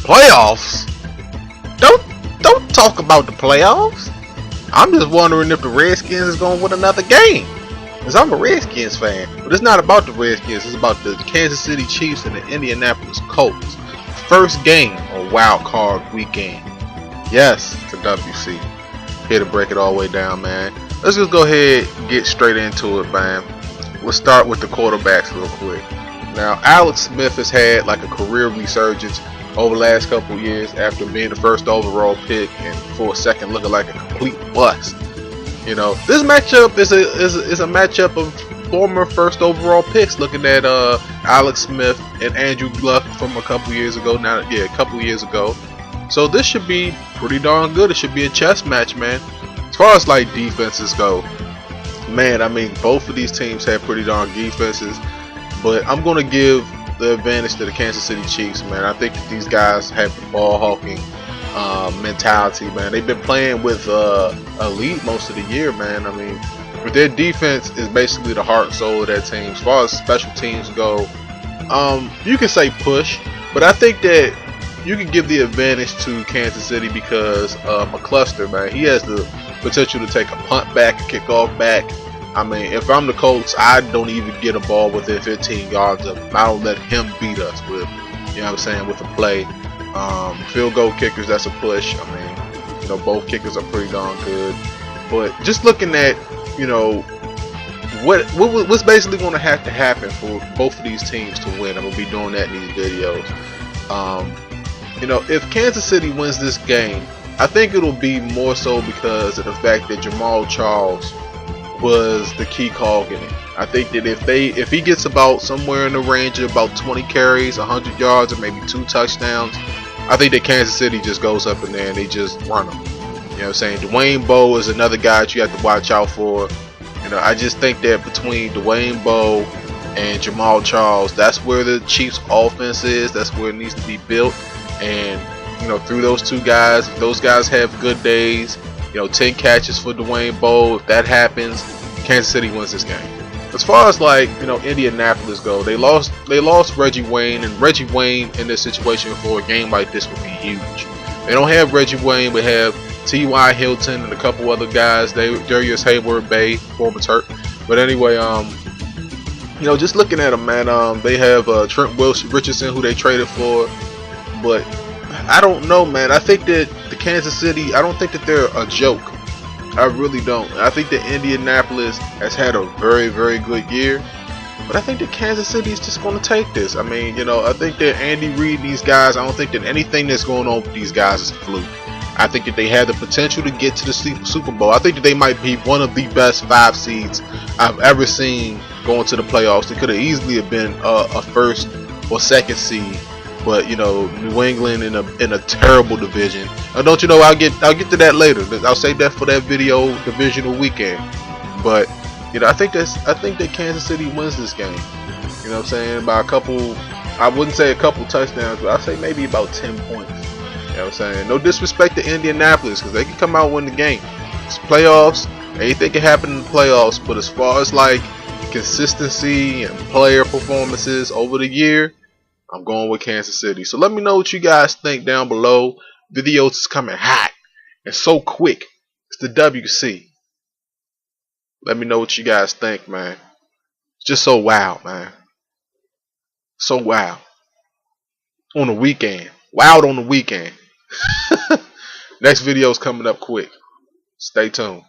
Playoffs? Don't talk about the playoffs. I'm just wondering if the Redskins is gonna win another game. Cause I'm a Redskins fan, but it's not about the Redskins. It's about the Kansas City Chiefs and the Indianapolis Colts. First game on Wildcard weekend. Yes, it's a WC. Here to break it all the way down, man. Let's just go ahead and get straight into it, man. We'll start with the quarterbacks real quick. Now, Alex Smith has had like a career resurgence over the last couple of years after being the first overall pick and for a second looking like a complete bust. You know, this matchup is a matchup of former first overall picks. Looking at Alex Smith and Andrew Luck from a couple years ago. Now, yeah, a couple years ago. So this should be pretty darn good. It should be a chess match, man. As far as like defenses go, man, I mean both of these teams have pretty darn defenses, but I'm gonna give the advantage to the Kansas City Chiefs, man. I think that these guys have the ball hawking mentality, man. They've been playing with elite most of the year, man. I mean, but their defense is basically the heart and soul of that team. As far as special teams go, you can say push, but I think that you can give the advantage to Kansas City because McCluster, man, he has the potential to take a punt back, a kickoff back. I mean, if I'm the Colts, I don't even get a ball within 15 yards of him. I don't let him beat us with, you know what I'm saying, with a play. Field goal kickers, that's a push. I mean, you know, both kickers are pretty darn good. But just looking at, you know, what's basically going to have to happen for both of these teams to win. I'm going to be doing that in these videos. You know, if Kansas City wins this game, I think it'll be more so because of the fact that Jamal Charles was the key cog in it. I think that if he gets about somewhere in the range of about 20 carries, 100 yards, or maybe 2 touchdowns, I think that Kansas City just goes up in there and they just run them. You know what I'm saying? Dwayne Bowe is another guy that you have to watch out for. You know, I just think that between Dwayne Bowe and Jamal Charles, that's where the Chiefs' offense is. That's where it needs to be built. And you know, through those two guys, if those guys have good days, you know, 10 catches for Dwayne Bowe, if that happens, Kansas City wins this game. As far as like, you know, Indianapolis go, they lost Reggie Wayne, and Reggie Wayne in this situation for a game like this would be huge. They don't have Reggie Wayne, but have T.Y. Hilton and a couple other guys. Darius Hayward-Bay, former Turk. But anyway, you know, just looking at them, man, they have Trent Richardson, who they traded for. But I don't know, man. I think that the Kansas City, I don't think that they're a joke. I really don't. I think that Indianapolis has had a very, very good year. But I think that Kansas City is just going to take this. I mean, you know, I think that Andy Reid, these guys, I don't think that anything that's going on with these guys is a fluke. I think that they have the potential to get to the Super Bowl. I think that they might be one of the best 5 seeds I've ever seen going to the playoffs. They could have easily have been a first or second seed. But you know, New England in a terrible division. Don't you know? I'll get to that later. I'll save that for that video divisional weekend. But you know, I think that Kansas City wins this game. You know what I'm saying? By a couple. I wouldn't say a couple touchdowns, but I'd say maybe about 10 points. You know what I'm saying? No disrespect to Indianapolis, because they can come out and win the game. It's playoffs. Anything can happen in the playoffs. But as far as like consistency and player performances over the year, I'm going with Kansas City. So let me know what you guys think down below. Videos is coming hot and so quick. It's the WC. Let me know what you guys think, man. It's just so wild, man. So wild. On the weekend. Wild on the weekend. Next video is coming up quick. Stay tuned.